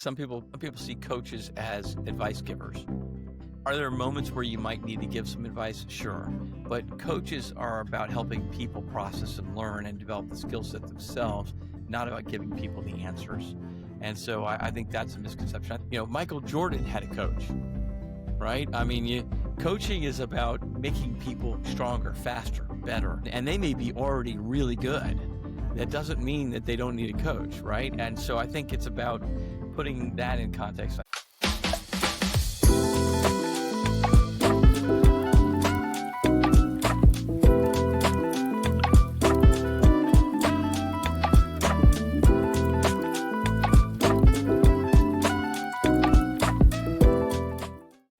Some people see coaches as advice givers. Are there moments where you might need to give some advice? Sure. But coaches are about helping people process and learn and develop the skill set themselves, not about giving people the answers. And so I think that's a misconception. Michael Jordan had a coach, right? Coaching is about making people stronger, faster, better. And they may be already really good. That doesn't mean that they don't need a coach, right? And so I think it's about putting that in context.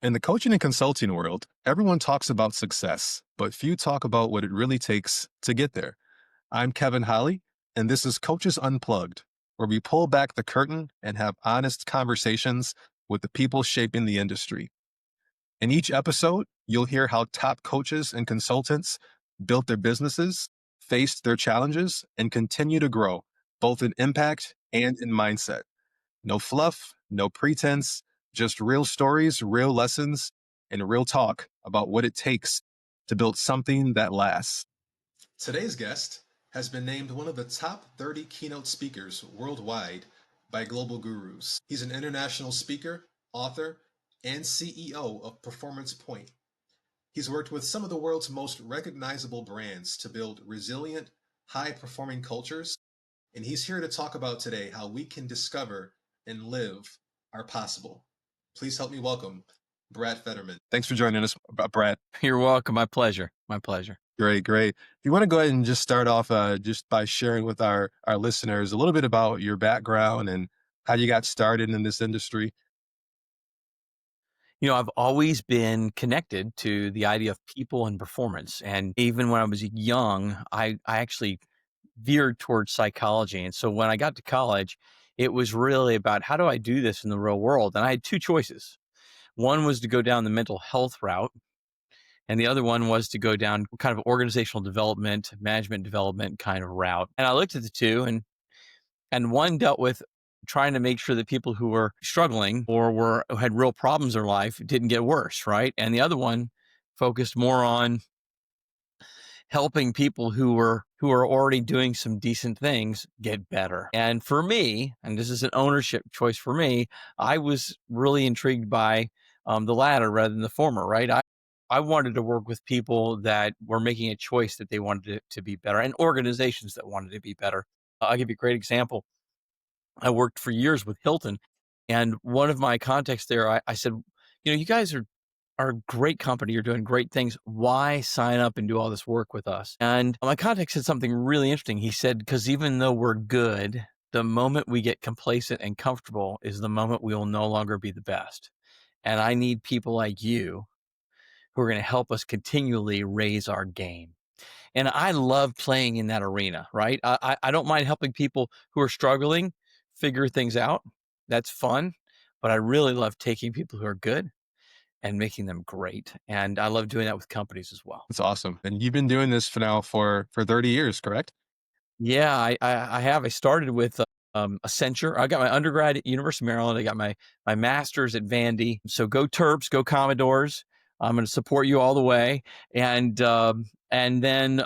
In the coaching and consulting world, everyone talks about success, but few talk about what it really takes to get there. I'm Kevin Holly, and this is Coaches Unplugged, where we pull back the curtain and have honest conversations with the people shaping the industry. In each episode, you'll hear how top coaches and consultants built their businesses, faced their challenges, and continue to grow, both in impact and in mindset. No fluff, no pretense, just real stories, real lessons, and real talk about what it takes to build something that lasts. Today's guest has been named one of the top 30 keynote speakers worldwide by global gurus. He's an international speaker, author, and CEO of PerformancePoint. He's worked with some of the world's most recognizable brands to build resilient, high-performing cultures, and he's here to talk about today how we can discover and live our possible. Please help me welcome Brad Federman. Thanks for joining us, Brad. You're welcome. My pleasure. My pleasure. Great. If you want to go ahead and just start off just by sharing with our listeners a little bit about your background and how you got started in this industry. I've always been connected to the idea of people and performance. And even when I was young, I actually veered towards psychology. And so when I got to college, it was really about how do I do this in the real world? And I had two choices. One was to go down the mental health route, and the other one was to go down kind of organizational development, management development kind of route. And I looked at the two, and one dealt with trying to make sure that people who were struggling or had real problems in their life didn't get worse, right? And the other one focused more on helping people who are already doing some decent things get better. And for me, and this is an ownership choice for me, I was really intrigued by the latter rather than the former, right? I wanted to work with people that were making a choice that they wanted to be better, and organizations that wanted to be better. I'll give you a great example. I worked for years with Hilton, and one of my contacts there, I said, you guys are a great company. You're doing great things. Why sign up and do all this work with us? And my contact said something really interesting. He said, because even though we're good, the moment we get complacent and comfortable is the moment we will no longer be the best. And I need people like you who are going to help us continually raise our game. And I love playing in that arena, right? I don't mind helping people who are struggling figure things out. That's fun. But I really love taking people who are good and making them great. And I love doing that with companies as well. That's awesome. And you've been doing this for 30 years, correct? Yeah, I have. I started with Accenture. I got my undergrad at University of Maryland. I got my master's at Vandy. So go Terps, go Commodores. I'm going to support you all the way. And then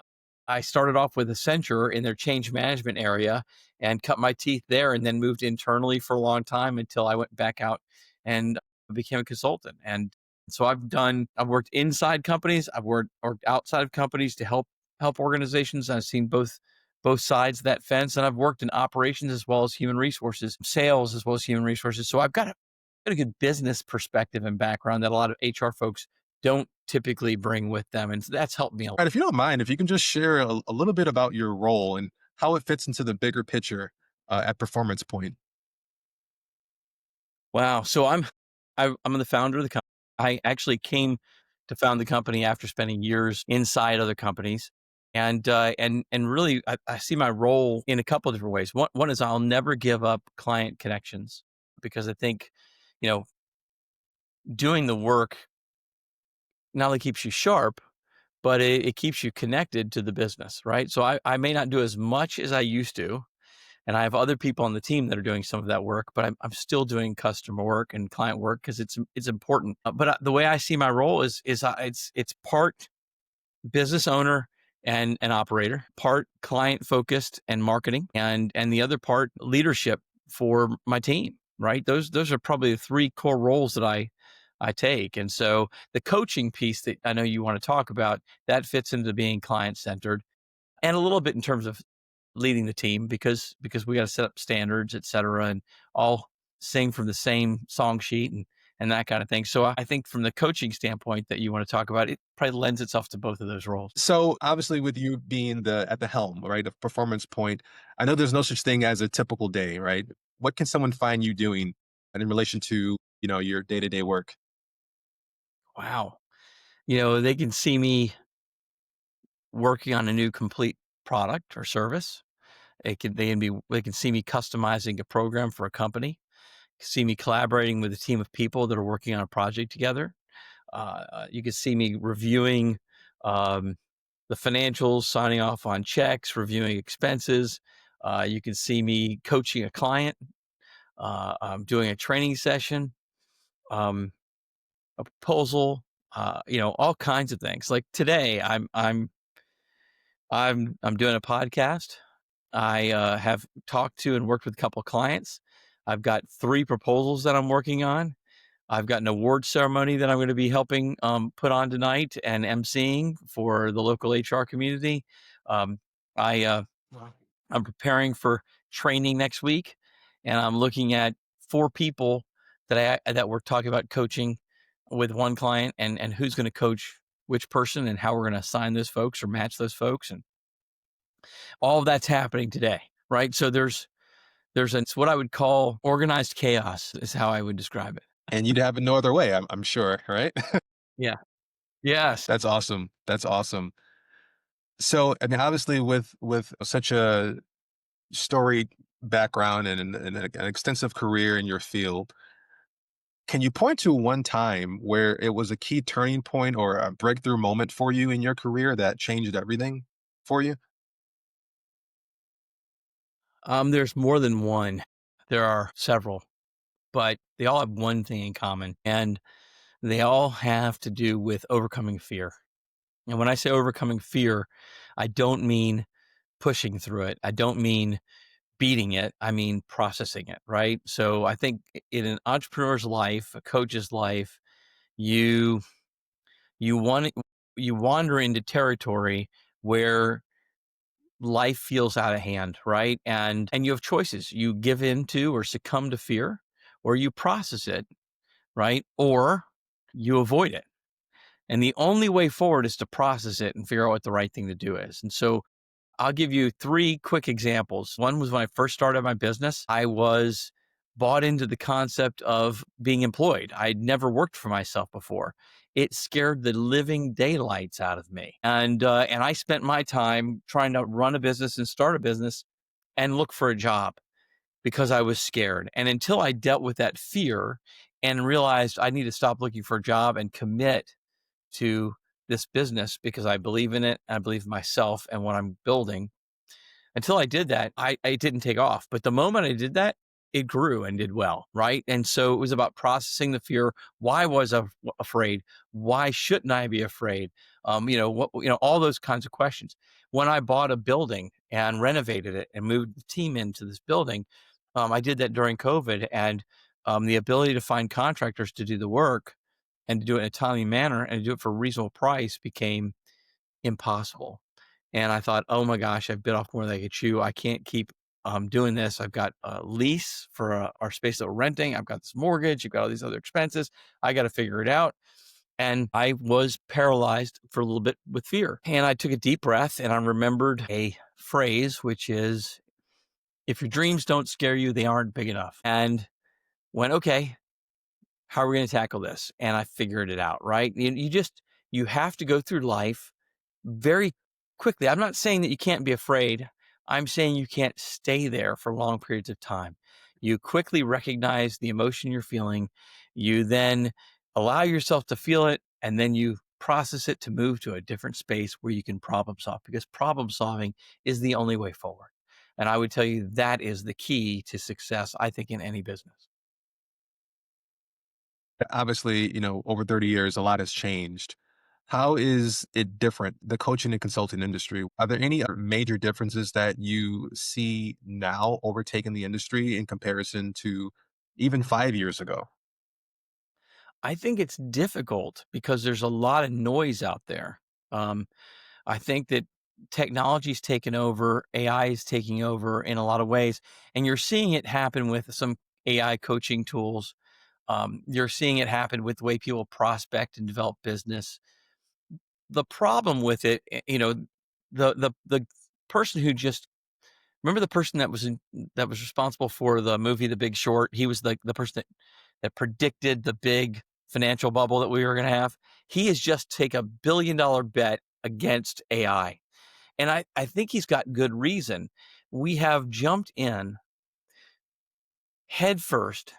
I started off with Accenture in their change management area and cut my teeth there, and then moved internally for a long time until I went back out and became a consultant. And so I've worked inside companies. I've worked outside of companies to help organizations. I've seen both sides of that fence, and I've worked in operations as well as human resources, sales as well as human resources. So I've got a good business perspective and background that a lot of HR folks don't typically bring with them. And that's helped me a lot. Right, if you don't mind, if you can just share a little bit about your role and how it fits into the bigger picture at Performance Point. Wow. So I'm the founder of the company. I actually came to found the company after spending years inside other companies. And really, I see my role in a couple of different ways. One is I'll never give up client connections, because I think, doing the work not only keeps you sharp, but it keeps you connected to the business, right? So I may not do as much as I used to, And I have other people on the team that are doing some of that work, but I'm still doing customer work and client work because it's important. But the way I see my role is it's part business owner and an operator, part client focused and marketing, and the other part leadership for my team. Right? Those are probably the three core roles that I take. And so the coaching piece that I know you want to talk about, that fits into being client centered and a little bit in terms of leading the team because we got to set up standards, et cetera, and all sing from the same song sheet and that kind of thing. So I think from the coaching standpoint that you want to talk about, it probably lends itself to both of those roles. So obviously, with you being the at the helm, right, of Performance Point, I know there's no such thing as a typical day, right? What can someone find you doing, and in relation to your day to day work? Wow. They can see me working on a new complete product or service. They can see me customizing a program for a company, see me collaborating with a team of people that are working on a project together. You can see me reviewing um, the financials, signing off on checks, reviewing expenses. You can see me coaching a client, doing a training session, um, a proposal. All kinds of things. Like today, I'm doing a podcast. I have talked to and worked with a couple of clients. I've got 3 proposals that I'm working on. I've got an award ceremony that I'm going to be helping put on tonight and emceeing for the local HR community. Um, I Wow. I'm preparing for training next week, and I'm looking at 4 people that we're talking about coaching with one client, and who's going to coach which person, and how we're going to assign those folks or match those folks, and all of that's happening today, right? So it's what I would call organized chaos is how I would describe it. And you'd have it no other way, I'm sure, right? Yeah. Yes. That's awesome. That's awesome. So, I mean, obviously, with such a storied background and an extensive career in your field, can you point to one time where it was a key turning point or a breakthrough moment for you in your career that changed everything for you? There's more than one. There are several, but they all have one thing in common, and they all have to do with overcoming fear. And when I say overcoming fear, I don't mean pushing through it. I don't mean beating it. I mean processing it, right? So I think in an entrepreneur's life, a coach's life, you you want you wander into territory where life feels out of hand, right? And you have choices. You give in to or succumb to fear, or you process it, right? Or you avoid it. And the only way forward is to process it and figure out what the right thing to do is. And so I'll give you 3 quick examples. One was when I first started my business, I was bought into the concept of being employed. I'd never worked for myself before. It scared the living daylights out of me. And I spent my time trying to run a business and start a business and look for a job because I was scared. And until I dealt with that fear and realized I need to stop looking for a job and commit to this business because I believe in it, I believe in myself and what I'm building. Until I did that, I didn't take off. But the moment I did that, it grew and did well, right? And so it was about processing the fear. Why was I afraid? Why shouldn't I be afraid? All those kinds of questions. When I bought a building and renovated it and moved the team into this building, I did that during COVID, and the ability to find contractors to do the work and to do it in a timely manner and to do it for a reasonable price became impossible. And I thought, oh my gosh, I've bit off more than I could chew. I can't keep doing this. I've got a lease for our space that we're renting. I've got this mortgage. I've got all these other expenses. I got to figure it out. And I was paralyzed for a little bit with fear. And I took a deep breath and I remembered a phrase, which is, if your dreams don't scare you, they aren't big enough. And went, okay, how are we going to tackle this? And I figured it out, right? You have to go through life very quickly. I'm not saying that you can't be afraid. I'm saying you can't stay there for long periods of time. You quickly recognize the emotion you're feeling. You then allow yourself to feel it, and then you process it to move to a different space where you can problem solve, because problem solving is the only way forward. And I would tell you that is the key to success, I think, in any business. Obviously, over 30 years, a lot has changed. How is it different, the coaching and consulting industry? Are there any other major differences that you see now overtaking the industry in comparison to even 5 years ago? I think it's difficult because there's a lot of noise out there. Um, I think that technology's taken over, AI is taking over in a lot of ways, and you're seeing it happen with some AI coaching tools. You're seeing it happen with the way people prospect and develop business. The problem with it, the person who just remember the person that was responsible for the movie The Big Short. He was the person that predicted the big financial bubble that we were going to have. He has just take $1 billion bet against AI. And I think he's got good reason. We have jumped in headfirst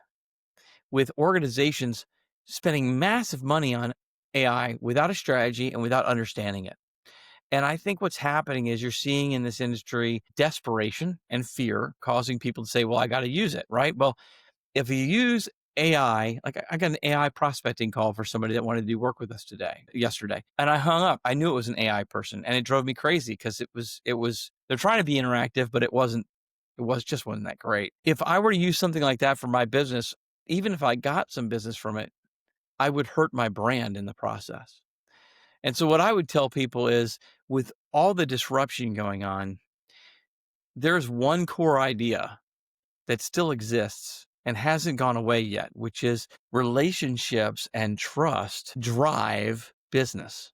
with organizations spending massive money on AI without a strategy and without understanding it. And I think what's happening is you're seeing in this industry desperation and fear causing people to say, well, I got to use it, right? Well, if you use AI, like I got an AI prospecting call for somebody that wanted to do work with us yesterday, and I hung up. I knew it was an AI person, and it drove me crazy because they're trying to be interactive, but it wasn't that great. If I were to use something like that for my business, even if I got some business from it, I would hurt my brand in the process. And so what I would tell people is with all the disruption going on, there's one core idea that still exists and hasn't gone away yet, which is relationships and trust drive business,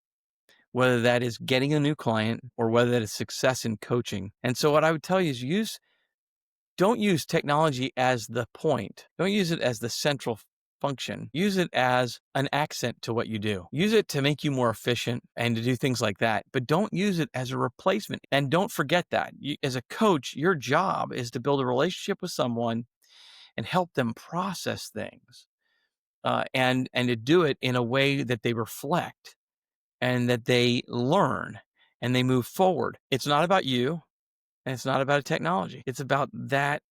whether that is getting a new client or whether that is success in coaching. And so what I would tell you is don't use technology as the point. Don't use it as the central function. Use it as an accent to what you do. Use it to make you more efficient and to do things like that, but don't use it as a replacement. And don't forget that as a coach, your job is to build a relationship with someone and help them process things, and to do it in a way that they reflect and that they learn and they move forward. It's not about you and it's not about technology. It's about that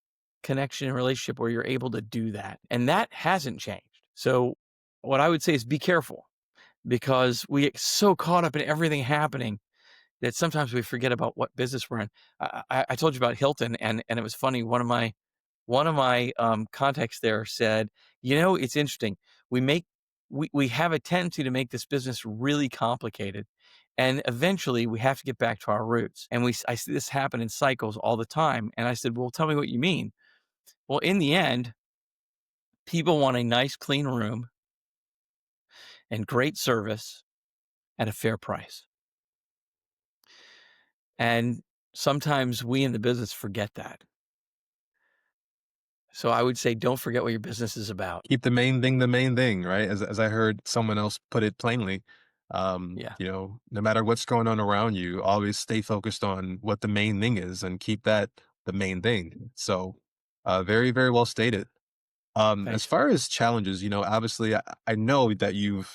connection and relationship where you're able to do that. And that hasn't changed. So what I would say is be careful because we get so caught up in everything happening that sometimes we forget about what business we're in. I told you about Hilton, and it was funny. One of my contacts there said, it's interesting. We have a tendency to make this business really complicated, and eventually we have to get back to our roots. And I see this happen in cycles all the time. And I said, well, tell me what you mean. Well, in the end, people want a nice, clean room and great service at a fair price. And sometimes we in the business forget that. So I would say, don't forget what your business is about. Keep the main thing, right? As I heard someone else put it plainly, Yeah, no matter what's going on around you, always stay focused on what the main thing is and keep that the main thing. So, very, very well stated. As thanks. far as challenges, obviously I know that you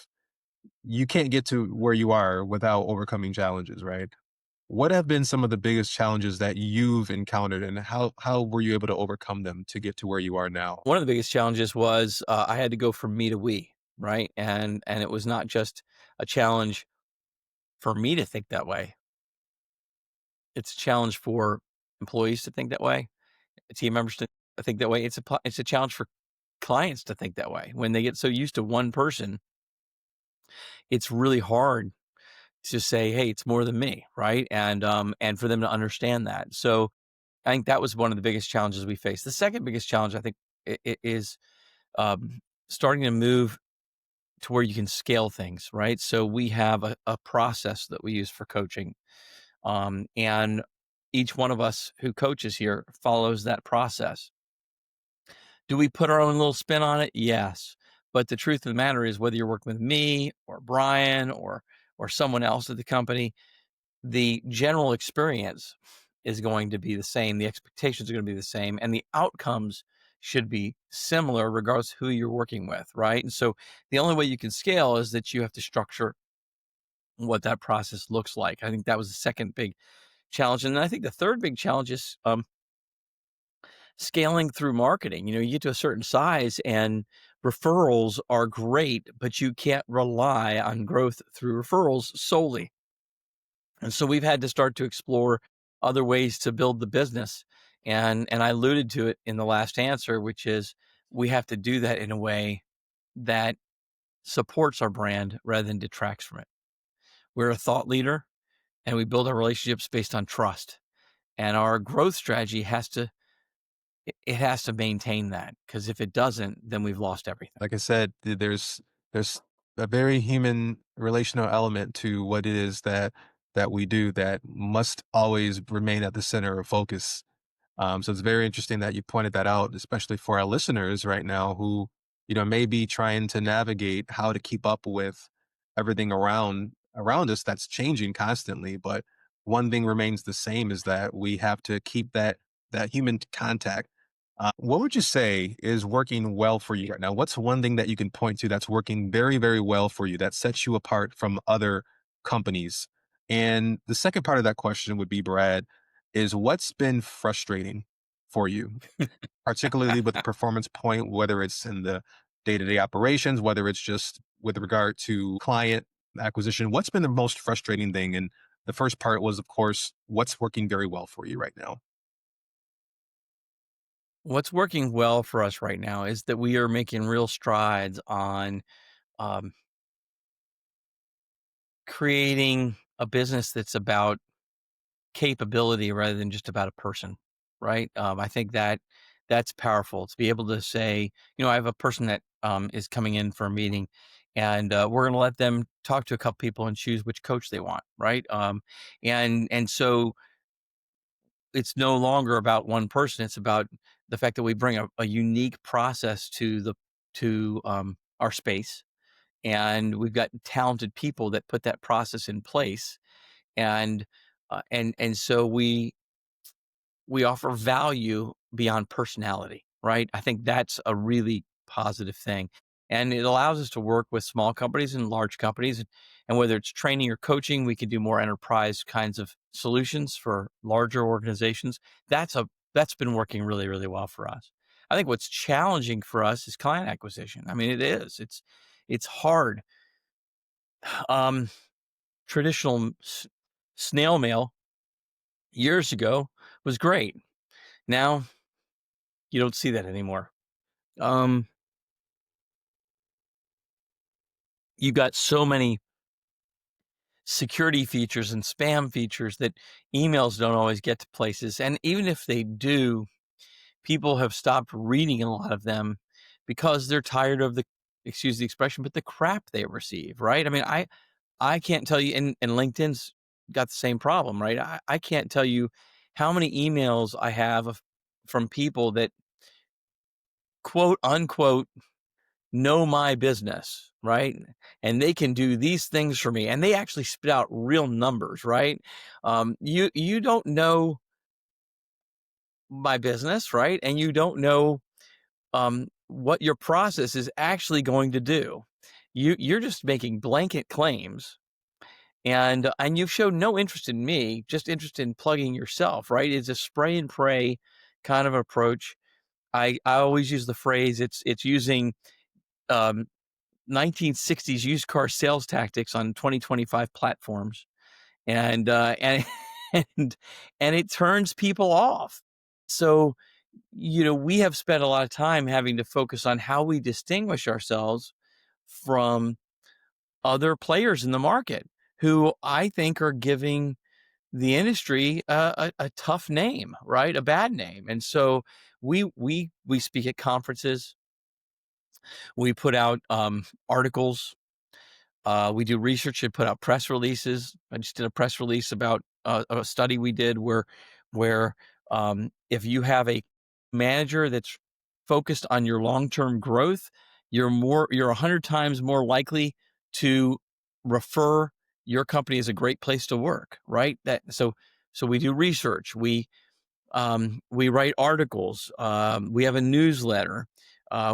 can't get to where you are without overcoming challenges, right? What have been some of the biggest challenges that you've encountered, and how were you able to overcome them to get to where you are now? One of the biggest challenges was I had to go from me to we, right? And it was not just a challenge for me to think that way. It's a challenge for employees to think that way, team members to think that way. It's a challenge for clients to think that way. When they get so used to one person, it's really hard to say, "Hey, it's more than me," right? And for them to understand that. So I think that was one of the biggest challenges we faced. The second biggest challenge, I think, is um, starting to move to where you can scale things, right? So we have a process that we use for coaching, and each one of us who coaches here follows that process. Do we put our own little spin on it? Yes. But the truth of the matter is, whether you're working with me or Brian or someone else at the company, the general experience is going to be the same. The expectations are going to be the same, and the outcomes should be similar regardless of who you're working with, right? And so the only way you can scale is that you have to structure what that process looks like. I think that was the second big challenge. And then I think the third big challenge is scaling through marketing. You get to a certain size and referrals are great, but you can't rely on growth through referrals solely. And so we've had to start to explore other ways to build the business. And I alluded to it in the last answer, which is we have to do that in a way that supports our brand rather than detracts from it. We're a thought leader and we build our relationships based on trust. And our growth strategy it has to maintain that, because if it doesn't, then we've lost everything. Like I said, there's a very human relational element to what it is that we do that must always remain at the center of focus. So it's very interesting that you pointed that out, especially for our listeners right now who, may be trying to navigate how to keep up with everything around us that's changing constantly. But one thing remains the same is that we have to keep that human contact. What would you say is working well for you right now? What's one thing that you can point to that's working very, very well for you that sets you apart from other companies? And the second part of that question would be, Brad, is what's been frustrating for you, particularly with Performance Point, whether it's in the day to day operations, whether it's just with regard to client acquisition? What's been the most frustrating thing? And the first part was, of course, what's working very well for you right now? What's working well for us right now is that we are making real strides on um, creating a business that's about capability rather than just about a person, right? I think that that's powerful to be able to say, I have a person that is coming in for a meeting, and we're going to let them talk to a couple people and choose which coach they want, right? And so it's no longer about one person; it's about the fact that we bring a unique process to our space, and we've got talented people that put that process in place, and so we offer value beyond personality, right? I think that's a really positive thing. And it allows us to work with small companies and large companies. And whether it's training or coaching, we can do more enterprise kinds of solutions for larger organizations. That's been working really, really well for us. I think what's challenging for us is client acquisition. I mean, it is. It's hard. Um, traditional snail mail years ago was great. Now you don't see that anymore. Um, you got so many security features and spam features that emails don't always get to places. And even if they do, people have stopped reading a lot of them because they're tired of excuse the expression, but the crap they receive, right? I mean, I can't tell you, and LinkedIn's got the same problem, right? I can't tell you how many emails I have from people that quote unquote know my business, right? And they can do these things for me, and they actually spit out real numbers, right? You don't know my business, right? And you don't know what your process is actually going to do. You're just making blanket claims, and you've shown no interest in me, just interest in plugging yourself, right? It's a spray and pray kind of approach. I always use the phrase it's using um, 1960s used car sales tactics on 2025 platforms, and and and it turns people off. So, we have spent a lot of time having to focus on how we distinguish ourselves from other players in the market who I think are giving the industry a tough name, right? A bad name. And so we speak at conferences, we put out articles. We do research and put out press releases. I just did a press release about a study we did where if you have a manager that's focused on your long-term growth, you're 100 times more likely to refer your company as a great place to work, right? So we do research. We write articles. We have a newsletter.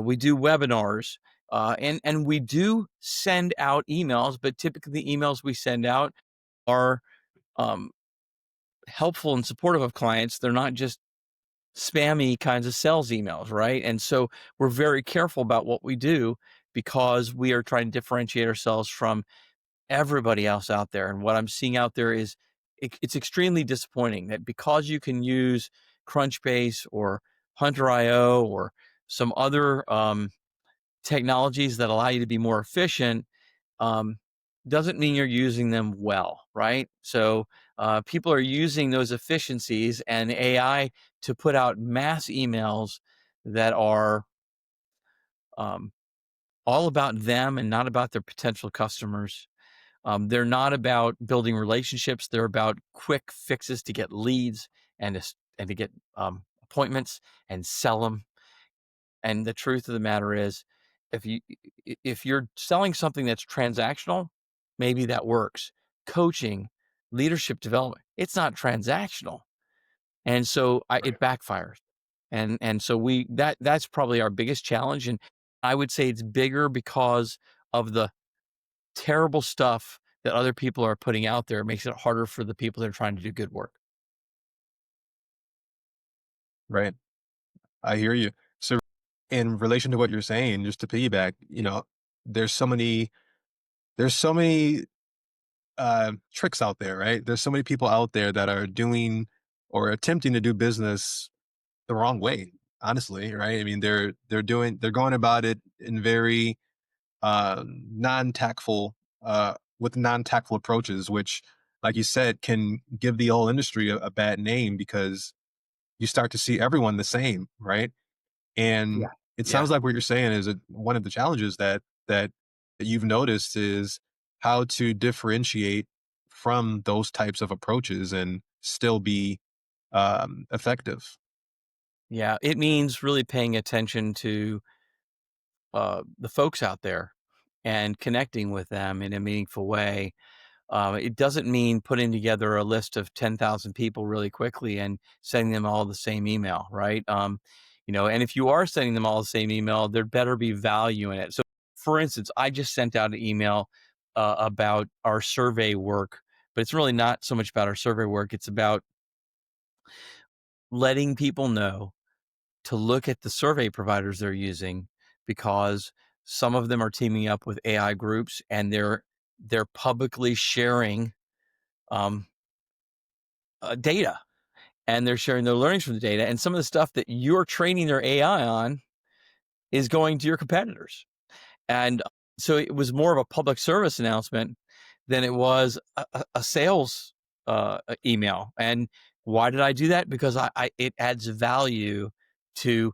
We do webinars, and we do send out emails. But typically, the emails we send out are um, helpful and supportive of clients. They're not just spammy kinds of sales emails, right? And so we're very careful about what we do because we are trying to differentiate ourselves from everybody else out there. And what I'm seeing out there is it's extremely disappointing that because you can use Crunchbase or Hunter.io or some other technologies that allow you to be more efficient, um, doesn't mean you're using them well, right? So people are using those efficiencies and AI to put out mass emails that are um, all about them and not about their potential customers. They're not about building relationships. They're about quick fixes to get leads and to get appointments and sell them. And the truth of the matter is, if you if you're selling something that's transactional, maybe that works. Coaching, leadership development, it's not transactional, and so Right. it backfires. And so that's probably our biggest challenge. And I would say it's bigger because of the terrible stuff that other people are putting out there. It makes it harder for the people that are trying to do good work. Right. I hear you. So in relation to what you're saying, just to piggyback, there's so many there's so many tricks out there, right? There's so many people out there that are doing or attempting to do business the wrong way, honestly, right? I mean, they're going about it in very non-tactful with non-tactful approaches, which, like you said, can give the whole industry a bad name because you start to see everyone the same, right? Yeah. And it Yeah. sounds like what you're saying is that one of the challenges that you've noticed is how to differentiate from those types of approaches and still be effective. Yeah. It means really paying attention to the folks out there and connecting with them in a meaningful way. It doesn't mean putting together a list of 10,000 people really quickly and sending them all the same email, right? And if you are sending them all the same email, there better be value in it. So, for instance, I just sent out an email about our survey work, but it's really not so much about our survey work. It's about letting people know to look at the survey providers they're using because some of them are teaming up with AI groups and they're publicly sharing um, data and they're sharing their learnings from the data. And some of the stuff that you're training their AI on is going to your competitors. And so it was more of a public service announcement than it was a sales email. And why did I do that? Because it adds value to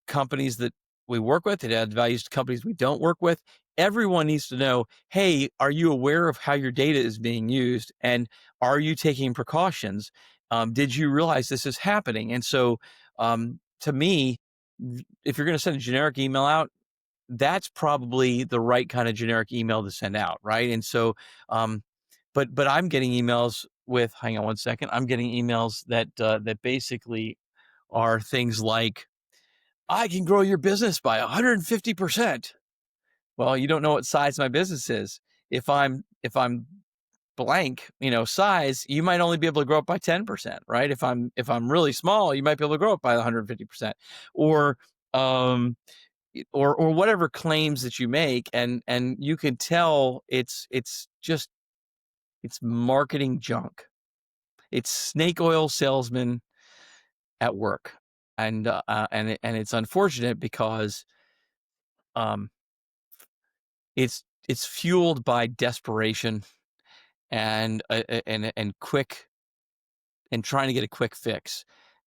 companies that we work with. It adds values to companies we don't work with. Everyone needs to know, hey, are you aware of how your data is being used? And are you taking precautions? Did you realize this is happening? And so, to me, if you're going to send a generic email out, that's probably the right kind of generic email to send out, right? And so, but I'm getting emails with. Hang on one second. I'm getting emails that basically are things like, I can grow your business by 150%. Well, you don't know what size my business is. If I'm blank, size, you might only be able to grow it by 10%, right? If I'm really small, you might be able to grow it by 150%. Or um or whatever claims that you make, and you can tell it's just it's marketing junk. It's snake oil salesman at work. And it's unfortunate because um it's fueled by desperation and quick and trying to get a quick fix.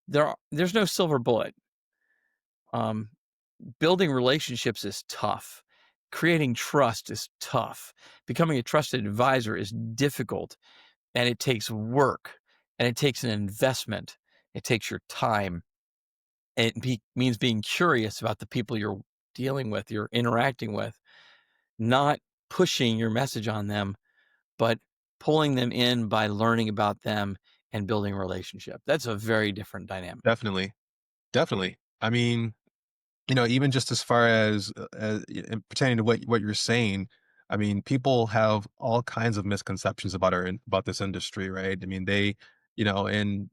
There's no silver bullet. Um, Building relationships is tough. Creating trust is tough. Becoming a trusted advisor is difficult, and it takes work, and it takes an investment. It takes your time. Means being curious about the people you're dealing with, you're interacting with, not pushing your message on them, but pulling them in by learning about them and building a relationship. That's a very different dynamic. Definitely, definitely. I mean, even just as far as pertaining to what you're saying, I mean, people have all kinds of misconceptions about about this industry, right? I mean, and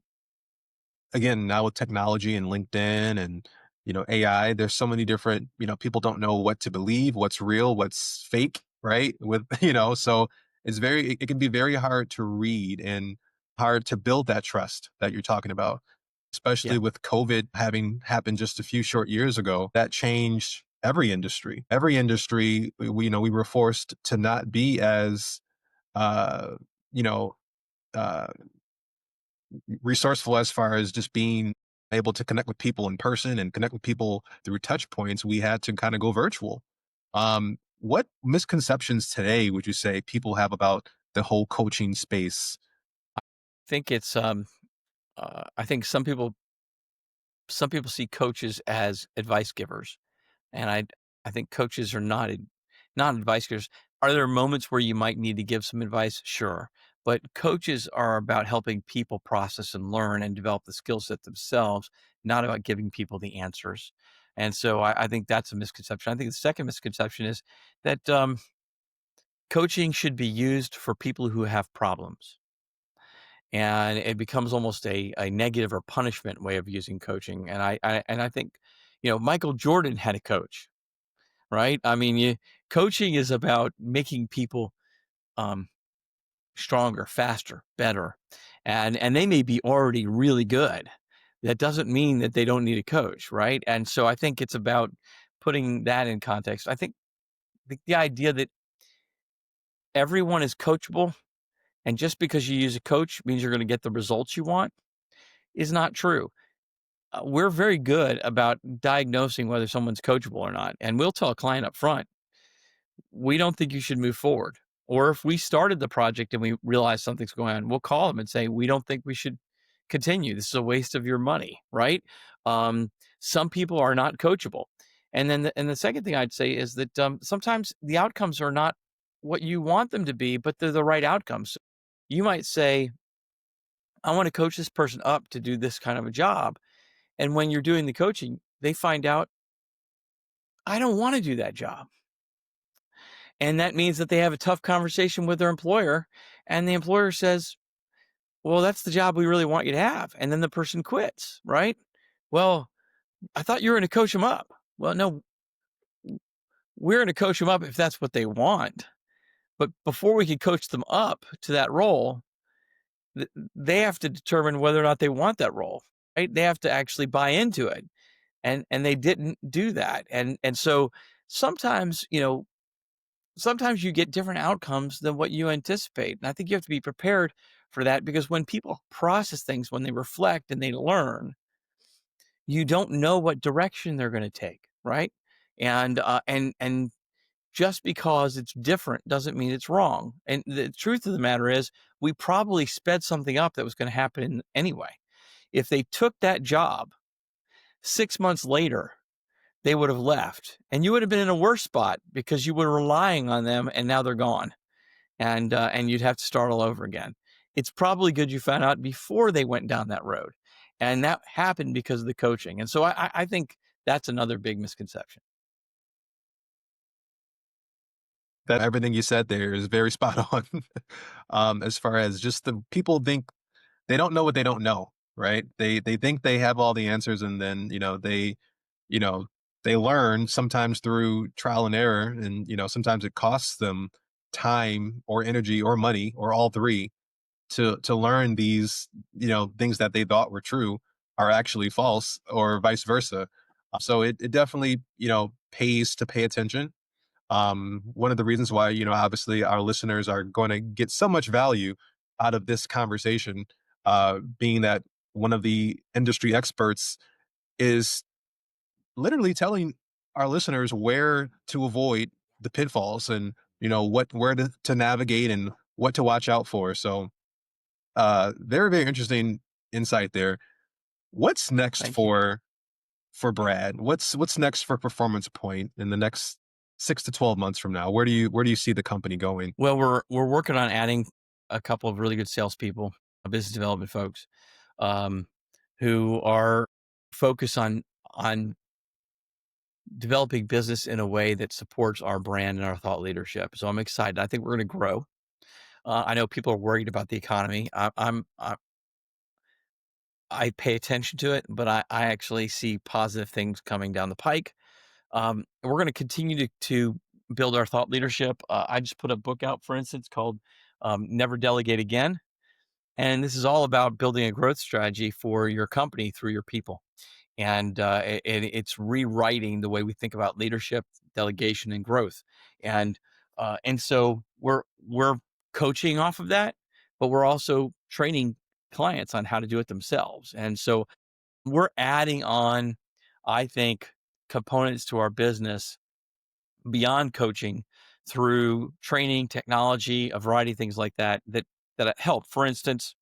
again, now with technology and LinkedIn and, AI, there's so many different, people don't know what to believe, what's real, what's fake, right? With, so it can be very hard to read and hard to build that trust that you're talking about, Yeah. especially with COVID having happened just a few short years ago. That changed every industry. Every industry, we were forced to not be as, uh, you know, uh, resourceful as far as just being able to connect with people in person and connect with people through touch points. We had to kind of go virtual. What misconceptions today would you say people have about the whole coaching space? Think it's I think some people see coaches as advice givers, and I think coaches are not advice givers. Are there moments where you might need to give some advice? Sure. But coaches are about helping people process and learn and develop the skill set themselves, not about giving people the answers. And so I think that's a misconception. I think the second misconception is that coaching should be used for people who have problems. And it becomes almost a negative or punishment way of using coaching. And I think, Michael Jordan had a coach, right? I mean, coaching is about making people um, stronger, faster, better, and they may be already really good. That doesn't mean that they don't need a coach, right? And so I think it's about putting that in context. I think the idea that everyone is coachable, and just because you use a coach means you're going to get the results you want is not true. We're very good about diagnosing whether someone's coachable or not, and we'll tell a client up front, we don't think you should move forward. Or if we started the project and we realize something's going on, we'll call them and say, we don't think we should continue. This is a waste of your money, right? Um, some people are not coachable. And then the second thing I'd say is that sometimes the outcomes are not what you want them to be, but they're the right outcomes. You might say, I want to coach this person up to do this kind of a job. And when you're doing the coaching, they find out, I don't want to do that job. And that means that they have a tough conversation with their employer, and the employer says, well, that's the job we really want you to have. And then the person quits, right? Well, I thought you were going to coach them up. Well, no, we're going to coach them up if that's what they want. But before we can coach them up to that role, they have to determine whether or not they want that role, right? They have to actually buy into it. And they didn't do that. And so sometimes, sometimes you get different outcomes than what you anticipate. And I think you have to be prepared for that, because when people process things, when they reflect and they learn, you don't know what direction they're going to take, right? And just because it's different doesn't mean it's wrong. And the truth of the matter is, we probably sped something up that was going to happen anyway. If they took that job 6 months later, they would have left, and you would have been in a worse spot because you were relying on them, and now they're gone, and you'd have to start all over again. It's probably good you found out before they went down that road, and that happened because of the coaching. And so I think that's another big misconception. That everything you said there is very spot on. As far as just the people think they don't know what they don't know, right? They think they have all the answers, and then you know they learn sometimes through trial and error, and sometimes it costs them time or energy or money or all three to learn these things that they thought were true are actually false, or vice versa. So it definitely pays to pay attention. One of the reasons why obviously our listeners are going to get so much value out of this conversation, being that one of the industry experts is literally telling our listeners where to avoid the pitfalls, and what where to navigate and what to watch out for. So very, very interesting insight there. What's next Thank you. for Brad? What's next for Performance Point in the next 6 to 12 months from now? Where do you see the company going? Well, we're working on adding a couple of really good salespeople, business development folks, um, who are focused on developing business in a way that supports our brand and our thought leadership. So I'm excited. I think we're going to grow. I know people are worried about the economy. I pay attention to it, but I actually see positive things coming down the pike. We're going to continue to build our thought leadership. I just put a book out, for instance, called Never Delegate Again. And this is all about building a growth strategy for your company through your people. And it's rewriting the way we think about leadership, delegation, and growth. And so we're coaching off of that, but we're also training clients on how to do it themselves. And so we're adding on, I think, components to our business beyond coaching through training, technology, a variety of things like that help. For instance,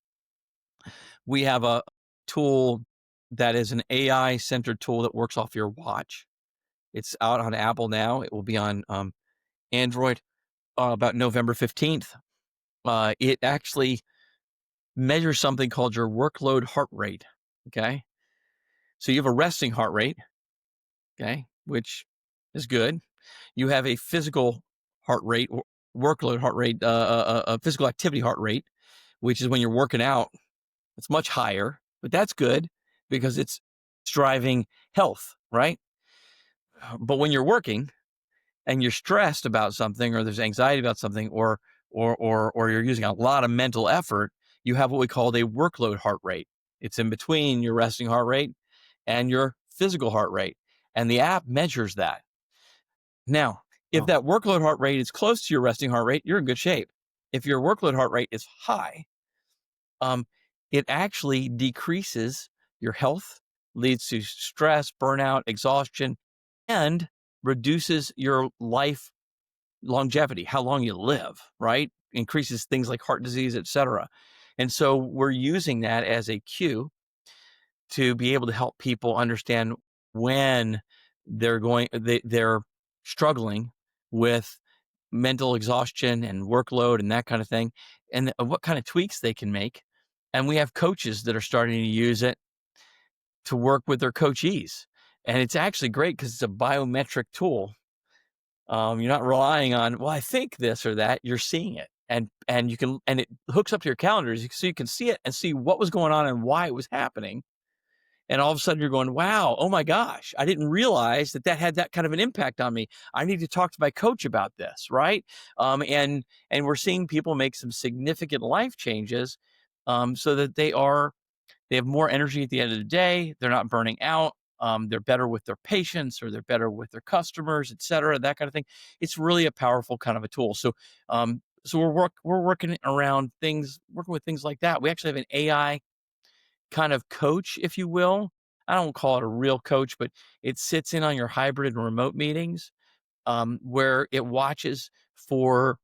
we have a tool that is an AI centered tool that works off your watch. It's out on Apple now. It will be on Android about November 15th. It actually measures something called your workload heart rate. Okay. So you have a resting heart rate. Okay. Which is good. You have a physical heart rate, or workload heart rate, a physical activity heart rate, which is when you're working out. It's much higher, but that's good because it's driving health, right? But when you're working and you're stressed about something, or there's anxiety about something, or you're using a lot of mental effort, you have what we call a workload heart rate. It's in between your resting heart rate and your physical heart rate, and the app measures that. Now, if Oh, that workload heart rate is close to your resting heart rate, you're in good shape. If your workload heart rate is high, um, it actually decreases your health, leads to stress, burnout, exhaustion, and reduces your life longevity, how long you live, right? Increases things like heart disease, et cetera. And so we're using that as a cue to be able to help people understand when they're struggling with mental exhaustion and workload and that kind of thing, and what kind of tweaks they can make. And we have coaches that are starting to use it to work with their coachees. And it's actually great because it's a biometric tool. You're not relying on, well, I think this or that. You're seeing it, and you can, and it hooks up to your calendars, so you can see it and see what was going on and why it was happening. And all of a sudden, you're going, wow, oh my gosh, I didn't realize that had that kind of an impact on me. I need to talk to my coach about this, right? And we're seeing people make some significant life changes, so that they have more energy at the end of the day. They're not burning out. They're better with their patients, or they're better with their customers, et cetera, that kind of thing. It's really a powerful kind of a tool. So we're working around things, working with things like that. We actually have an AI kind of coach, if you will. I don't call it a real coach, but it sits in on your hybrid and remote meetings, where it watches for.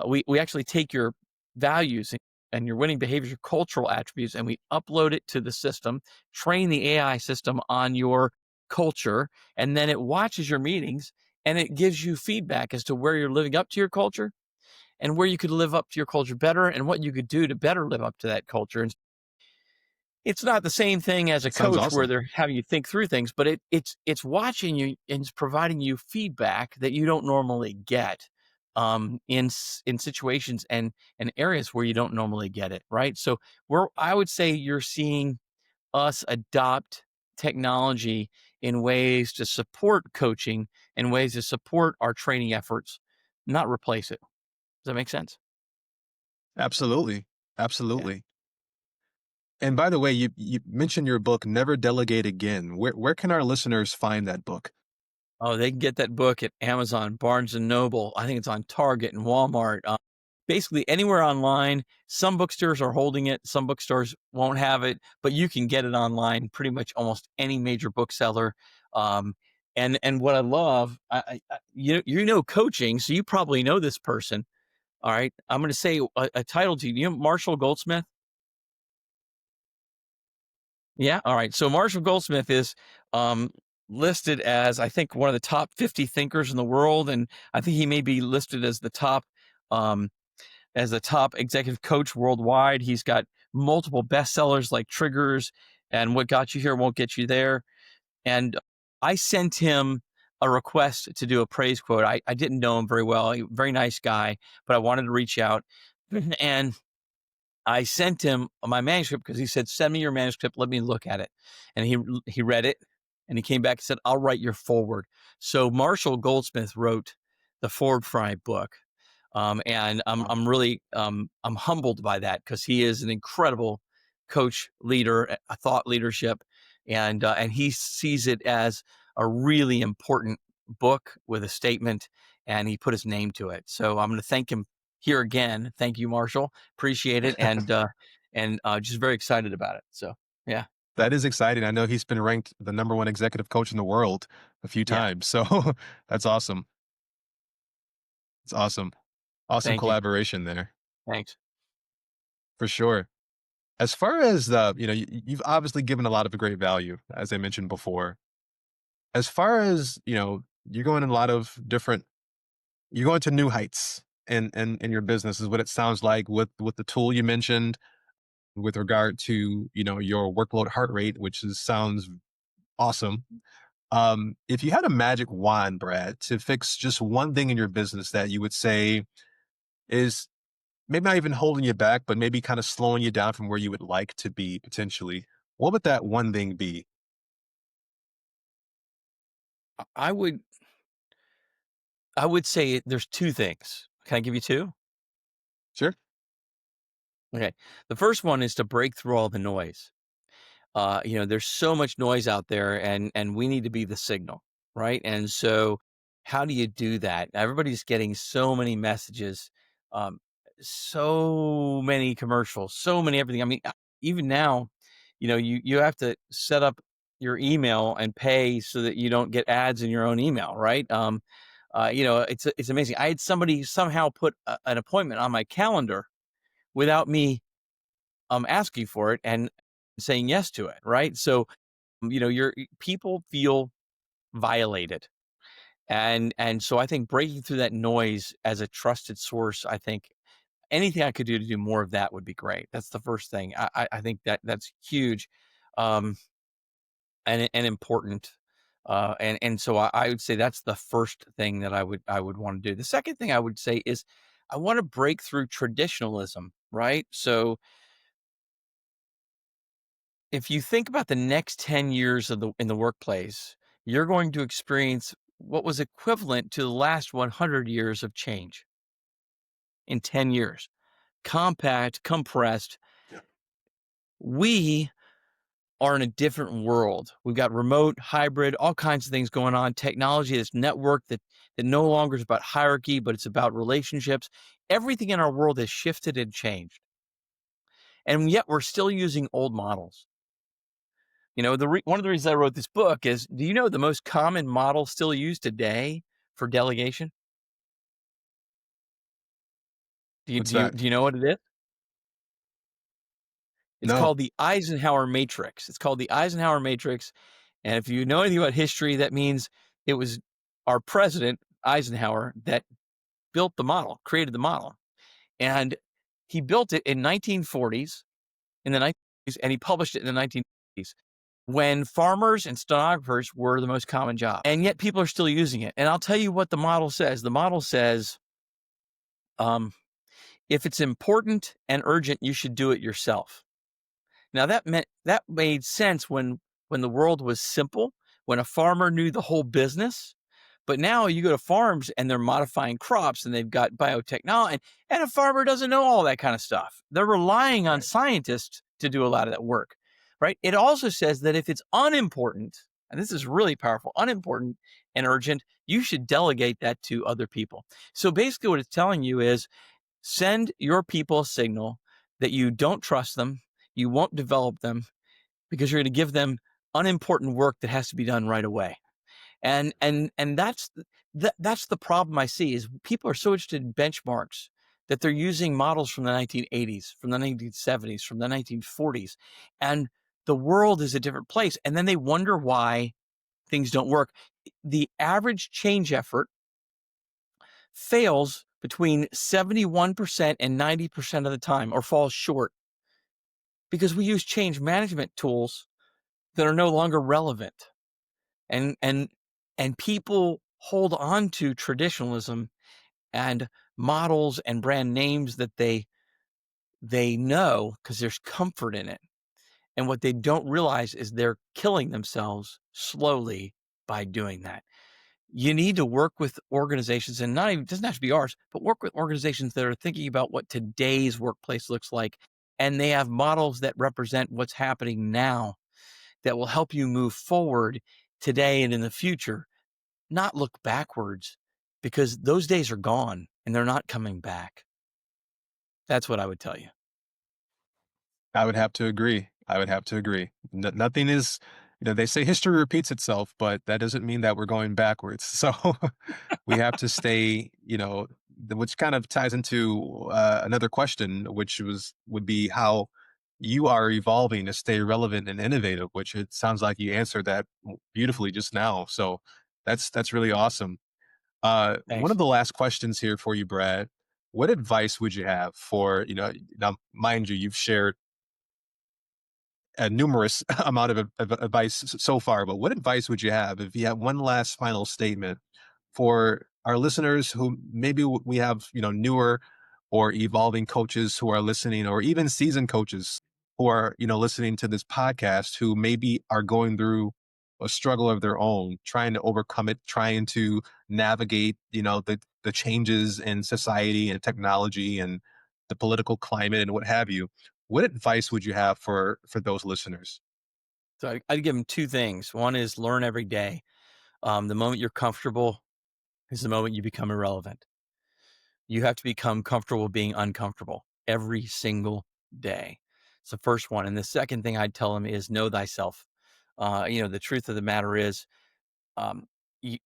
We actually take your values and your winning behaviors, your cultural attributes, and we upload it to the system, train the AI system on your culture, and then it watches your meetings and it gives you feedback as to where you're living up to your culture and where you could live up to your culture better and what you could do to better live up to that culture. And it's not the same thing as a that sounds coach where awesome. they're having you think through things, but it's watching you and it's providing you feedback that you don't normally get, in situations and areas where you don't normally get it, right? So I would say you're seeing us adopt technology in ways to support coaching and ways to support our training efforts, not replace it. Does that make sense? Absolutely. Yeah. Absolutely. And by the way, you mentioned your book, Never Delegate Again. Where can our listeners find that book? Oh, they can get that book at Amazon, Barnes and Noble. I think it's on Target and Walmart. Basically, anywhere online. Some bookstores are holding it. Some bookstores won't have it, but you can get it online. Pretty much almost any major bookseller. Um, and what I love, you know coaching, so you probably know this person. All right, I'm going to say a title to you. You know Marshall Goldsmith. Yeah. All right. So Marshall Goldsmith is um, listed as, I think, one of the top 50 thinkers in the world, and I think he may be listed um, as the top executive coach worldwide. He's got multiple bestsellers like Triggers and What Got You Here Won't Get You There. And I sent him a request to do a praise quote. I didn't know him very well, very nice guy, but I wanted to reach out and I sent him my manuscript because he said, "Send me your manuscript. Let me look at it." And he read it, and he came back and said, "I'll write your foreword." So Marshall Goldsmith wrote the foreword for my book, and Wow. I'm really I'm humbled by that because he is an incredible coach, leader, a thought leadership, and he sees it as a really important book with a statement, and he put his name to it. So I'm going to thank him here again. Thank you, Marshall. Appreciate it, and just very excited about it. So yeah, That is exciting. I know he's been ranked the number one executive coach in the world a few yeah. times. So that's awesome. It's awesome. Awesome Thank you. collaboration there Thanks. for sure. As far as the, you've obviously given a lot of great value, as I mentioned before. As far as, you're going in a lot of different, you're going to new heights in your business is what it sounds like with the tool you mentioned with regard to, your workload heart rate, which sounds awesome. If you had a magic wand, Brad, to fix just one thing in your business that you would say is maybe not even holding you back, but maybe kind of slowing you down from where you would like to be potentially, what would that one thing be? I would I would say there's two things. Can I give you two? Sure. Okay. The first one is to break through all the noise. There's so much noise out there, and we need to be the signal, right? And so how do you do that? Everybody's getting so many messages, um, so many commercials, so many everything. I mean, even now, you have to set up your email and pay so that you don't get ads in your own email, right? It's amazing. I had somebody somehow put an appointment on my calendar without me asking for it and saying yes to it, right? So, your people feel violated. And so I think breaking through that noise as a trusted source, I think anything I could do to do more of that would be great. That's the first thing. I think that's huge, um, and important. And so I would say that's the first thing that I would want to do. The second thing I would say is I want to break through traditionalism, right? So if you think about the next 10 years in the workplace, you're going to experience what was equivalent to the last 100 years of change in 10 years. Compact, compressed. Yeah. We are in a different world. We've got remote, hybrid, all kinds of things going on. Technology that's networked that no longer is about hierarchy, but it's about relationships. Everything in our world has shifted and changed. And yet we're still using old models. One of the reasons I wrote this book is, do you know the most common model still used today for delegation? Do you What's do you that? do you know what it is? It's No. called the Eisenhower matrix. It's called the Eisenhower matrix, and if you know anything about history, that means it was our president, Eisenhower, that built the model, created the model. And he built it in 1940s, in the 1940s, and he published it in the 1980s when farmers and stenographers were the most common job. And yet people are still using it. And I'll tell you what the model says. The model says, um, if it's important and urgent, you should do it yourself. Now that made sense when the world was simple, when a farmer knew the whole business. But now you go to farms and they're modifying crops and they've got biotechnology, and a farmer doesn't know all that kind of stuff. They're relying on Right. scientists to do a lot of that work, right? It also says that if it's unimportant, and this is really powerful, unimportant and urgent, you should delegate that to other people. So basically what it's telling you is send your people a signal that you don't trust them, you won't develop them because you're going to give them unimportant work that has to be done right away. And that's the problem I see is people are so interested in benchmarks that they're using models from the 1980s, from the 1970s, from the 1940s, and the world is a different place. And then they wonder why things don't work. The average change effort fails between 71% and 90% of the time, or falls short because we use change management tools that are no longer relevant. And people hold on to traditionalism and models and brand names that they They know because there's comfort in it. And what they don't realize is they're killing themselves slowly by doing that. You need to work with organizations, and not even, it doesn't have to be ours, but work with organizations that are thinking about what today's workplace looks like. And they have models that represent what's happening now that will help you move forward today and in the future, not look backwards, because those days are gone and they're not coming back. That's what I would tell you. I would have to agree. I would have to agree. Nothing is, they say history repeats itself, but that doesn't mean that we're going backwards. So we have to stay, which kind of ties into another question, which would be how you are evolving to stay relevant and innovative, which it sounds like you answered that beautifully just now. So that's really awesome. One Thanks. of the last questions here for you, Brad. What advice would you have for, now, mind you, you've shared a numerous amount of advice so far, but what advice would you have if you had one last final statement for our listeners who maybe we have, newer or evolving coaches who are listening, or even seasoned coaches who are, listening to this podcast, who maybe are going through a struggle of their own, trying to overcome it, trying to navigate, the changes in society and technology and the political climate and what have you. What advice would you have for those listeners? So I'd give them two things. One is learn every day. The moment you're comfortable is the moment you become irrelevant. You have to become comfortable being uncomfortable every single day. It's the first one. And the second thing I'd tell them is know thyself. The truth of the matter is, um, you,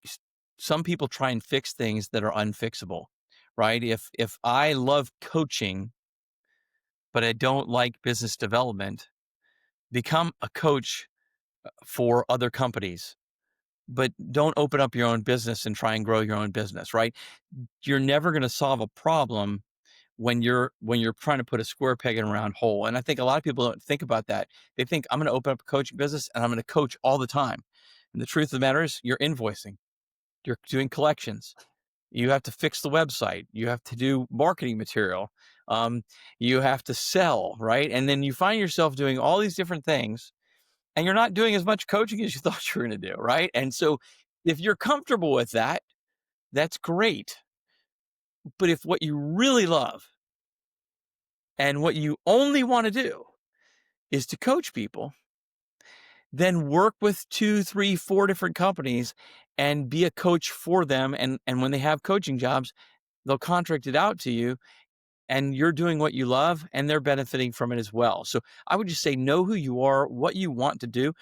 some people try and fix things that are unfixable, right? If I love coaching, but I don't like business development, become a coach for other companies, but don't open up your own business and try and grow your own business, right? You're never going to solve a problem when you're trying to put a square peg in a round hole. And I think a lot of people don't think about that. They think I'm going to open up a coaching business and I'm going to coach all the time. And the truth of the matter is you're invoicing, you're doing collections. You have to fix the website. You have to do marketing material. Um, you have to sell, right? And then you find yourself doing all these different things and you're not doing as much coaching as you thought you were going to do, right? And so if you're comfortable with that, that's great. But if what you really love and what you only want to do is to coach people, then work with two, three, four different companies and be a coach for them. And when they have coaching jobs, they'll contract it out to you and you're doing what you love and they're benefiting from it as well. So I would just say know who you are, what you want to do.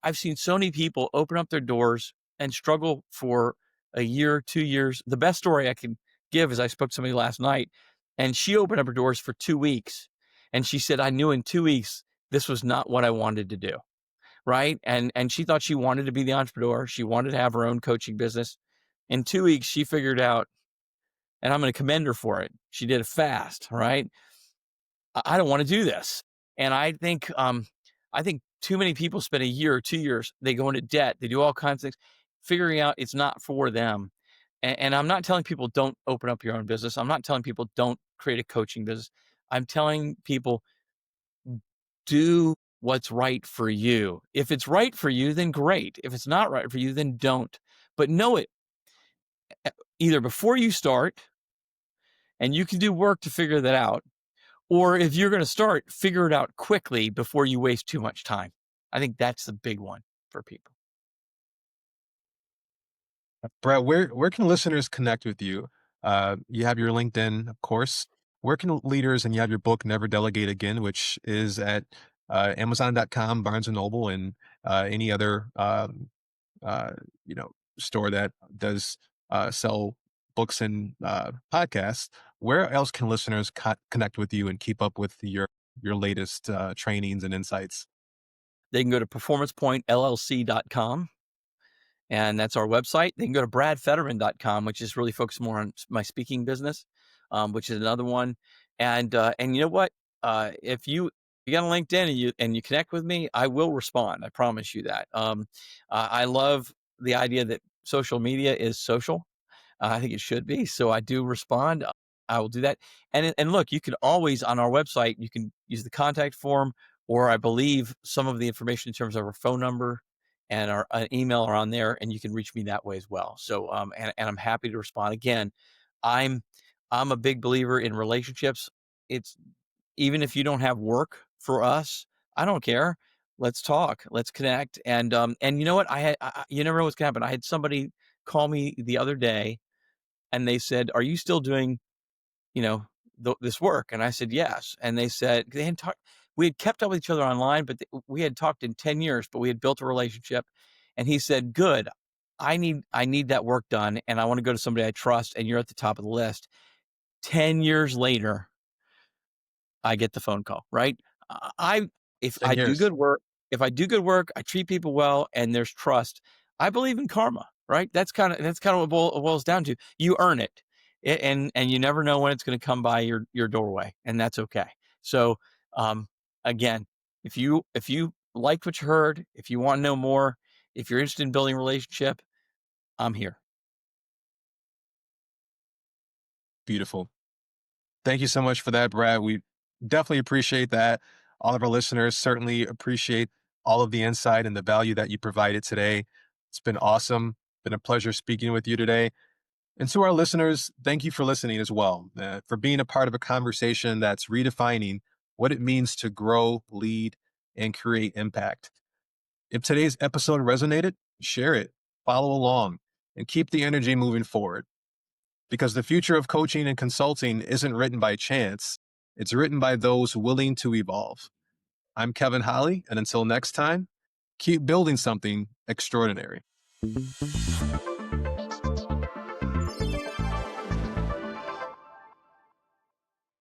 I've seen so many people open up their doors and struggle for a year, 2 years. The best story I can give is I spoke to somebody last night and she opened up her doors for 2 weeks. And she said, I knew in 2 weeks, this was not what I wanted to do. Right. And she thought she wanted to be the entrepreneur. She wanted to have her own coaching business. In 2 weeks, she figured out, and I'm going to commend her for it. She did it fast. Right. I don't want to do this. And I think too many people spend a year or 2 years, they go into debt, they do all kinds of things, figuring out it's not for them. And I'm not telling people don't open up your own business. I'm not telling people don't create a coaching business. I'm telling people do what's right for you. If it's right for you, then great. If it's not right for you, then don't. But know it either before you start, and you can do work to figure that out, or if you're going to start, figure it out quickly before you waste too much time. I think that's the big one for people. Brad, where can listeners connect with you? You have your LinkedIn, of course. Where can leaders, and you have your book, Never Delegate Again, which is at Amazon.com, Barnes and Noble, and any other uh, store that does sell books and podcasts. Where else can listeners connect with you and keep up with your latest trainings and insights? They can go to performancepointllc.com, and that's our website. They can go to bradfederman.com, which is really focused more on my speaking business, which is another one. And you know what? If you got a LinkedIn and you connect with me, I will respond. I promise you that. I love the idea that social media is social. I think it should be. So I do respond. I will do that. And look, you can always on our website, you can use the contact form, or I believe some of the information in terms of our phone number and our email are on there, and you can reach me that way as well. So, and I'm happy to respond. Again, I'm I'm a big believer in relationships. It's even if you don't have work for us, I don't care. Let's talk. Let's connect. And you know what? You never know what's gonna happen. I had somebody call me the other day, and they said, "Are you still doing this work?" And I said, "Yes." And they said they had talked. We had kept up with each other online, but we had talked in 10 years, but we had built a relationship. And he said, "Good. I need that work done, and I want to go to somebody I trust. And you're at the top of the list." 10 years later, I get the phone call, right? I if 10 I do years. good work if I do good work, I treat people well, and there's trust, I believe in karma, right? That's kinda what it boils down to. You earn it, and you never know when it's gonna come by your doorway, and that's okay. So, um, again, if you liked what you heard, if you wanna know more, if you're interested in building a relationship, I'm here. Beautiful. Thank you so much for that, Brad. We definitely appreciate that. All of our listeners certainly appreciate all of the insight and the value that you provided today. It's been awesome. Been a pleasure speaking with you today. And to our listeners, thank you for listening as well, for being a part of a conversation that's redefining what it means to grow, lead, and create impact. If today's episode resonated, share it, follow along, and keep the energy moving forward. Because the future of coaching and consulting isn't written by chance, it's written by those willing to evolve. I'm Kevin Holly, and until next time, keep building something extraordinary.